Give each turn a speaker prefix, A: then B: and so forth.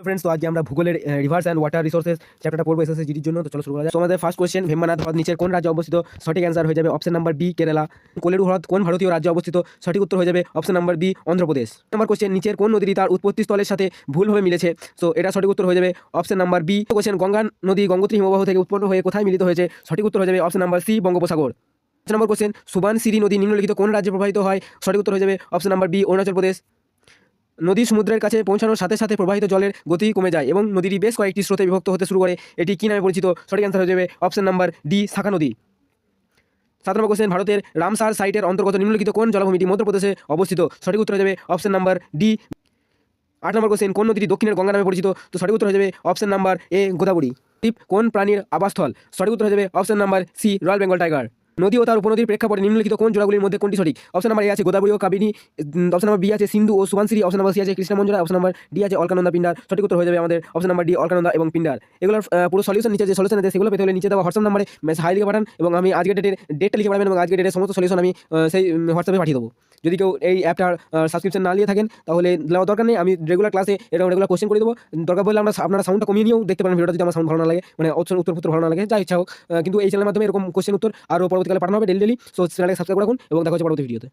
A: Friends, তো আজকে আমরা ভূগোলের রিভার্স অ্যান্ড ওয়াটার রিসোর্সেস চ্যাপ্টারটা পড়বো এসএসসি জিডির জন্য। তো চলো শুরু করা যাক। তো আমাদের ফার্স্ট কোশ্চেন, ভেম্বানাথ হ্রদ নিচের কোন রাজ্যে অবস্থিত? সঠিক অ্যান্সার হয়ে যাবে option number B, Kerala. Kolleru হ্রদ কোন ভারতীয় রাজ্যে অবস্থিত? সঠিক উত্তর হয়ে যাবে option number B, Andhra Pradesh. Number question, নিচের কোন নদীটি তার উৎপত্তি স্থলের সাথে ভুলভাবে মিলেছে? তো এটা সঠিক উত্তর হয়ে যাবে option number B. Question, Ganga নদী গঙ্গোত্রী হিমবাহ থেকে উৎপন্ন হয়ে কোথায় মিলিত হয়েছে? সঠিক উত্তর হয়ে যাবে অপশন নাম্বার সি, বঙ্গোপসাগর। নম্বর কোশ্চেন, সুবানসিরি নদী নিম্নলিখিত কোন রাজ্যে প্রবাহিত হয়? সঠিক উত্তর হয়ে যাবে option number B, Arunachal Pradesh. নদী সমুদ্রের কাছে পৌঁছানোর সাথে সাথে প্রবাহিত জলের গতি কমে যায় এবং নদীটি বেশ কয়েকটি স্রোতে বিভক্ত হতে শুরু করে। এটি কী নামে পরিচিত? সঠিক অ্যান্সার হয়ে যাবে অপশন নাম্বার ডি, শাখা নদী। 7 নম্বর কোশ্চেন, ভারতের রামসার সাইটের অন্তর্গত নিম্নলিখিত কোন জলাভূমিটি মধ্যপ্রদেশে অবস্থিত? সঠিক উত্তর হয়ে যাবে অপশন নাম্বার ডি। 8 নম্বর কোশ্চেন, কোন নদীটি দক্ষিণের গঙ্গা নামে পরিচিত? তো সঠিক উত্তর হয়ে যাবে অপশন নাম্বার এ, গোদাবরী। দ্বীপ কোন প্রাণীর আবাসস্থল? সঠিক উত্তর হয়ে যাবে option number C, royal Bengal tiger. নদী ও তার উপনদীর প্রেক্ষাপটে নিম্নলিখিত কোন জোড়াগুলির মধ্যে কোনটি সঠিক? অপশন নাম্বার এ আছে গোদাবরী ও কাবেরী, অপশন নাম্বার বি আছে সিন্ধু ও সুবানসিরি, অপশন নাম্বার সি আছে কৃষ্ণা মঞ্জুরা, অপশন নাম্বার ডি আছে অলকানন্দা পিন্ডার। সঠিক উত্তর হয়ে যাবে আমাদের অপশন নাম্বার ডি, অলকানন্দা এবং পিন্ডার। এগুলোর পুরো সলিউশন নিচে যে সলিউশন আছে সেগুলো পেতে হলে নিচে দেওয়া হোয়াটসঅ্যাপ নাম্বারে হাই লিখে পাঠান এবং আমি আজকের ডেটটা লিখে পাঠাবেন এবং আজকের ডেটের সমস্ত সলিউশন আমি সেই হোয়াটসঅ্যাপে পাঠিয়ে দেবো। যদি কেউ এই অ্যাপটার সাবস্ক্রিপশন না নিয়ে থাকেন তাহলে দেওয়ার দরকার নেই, আমি রেগুলার ক্লাসে এরকম রেগুলার কোশ্চেন করে দেবো। দরকার পড়লে আপনারা সাউন্ডটা কমিয়ে নিয়েও দেখতে পারেন ভিডিওটা, যদি আমার সাউন্ড ভালো না লাগে, মানে উত্তর ভালো না লাগে, যা ইচ্ছা হোক। কিন্তু এই চ্যানেলের মাধ্যমে এরকম কোশ্চেন উত্তর আরও পরবর্তীকালে পাঠানো হবে ডেলি। সো চ্যানেলকে সাবস্ক্রাইব রাখুন এবং দেখা হচ্ছে পরবর্তী ভিডিওতে।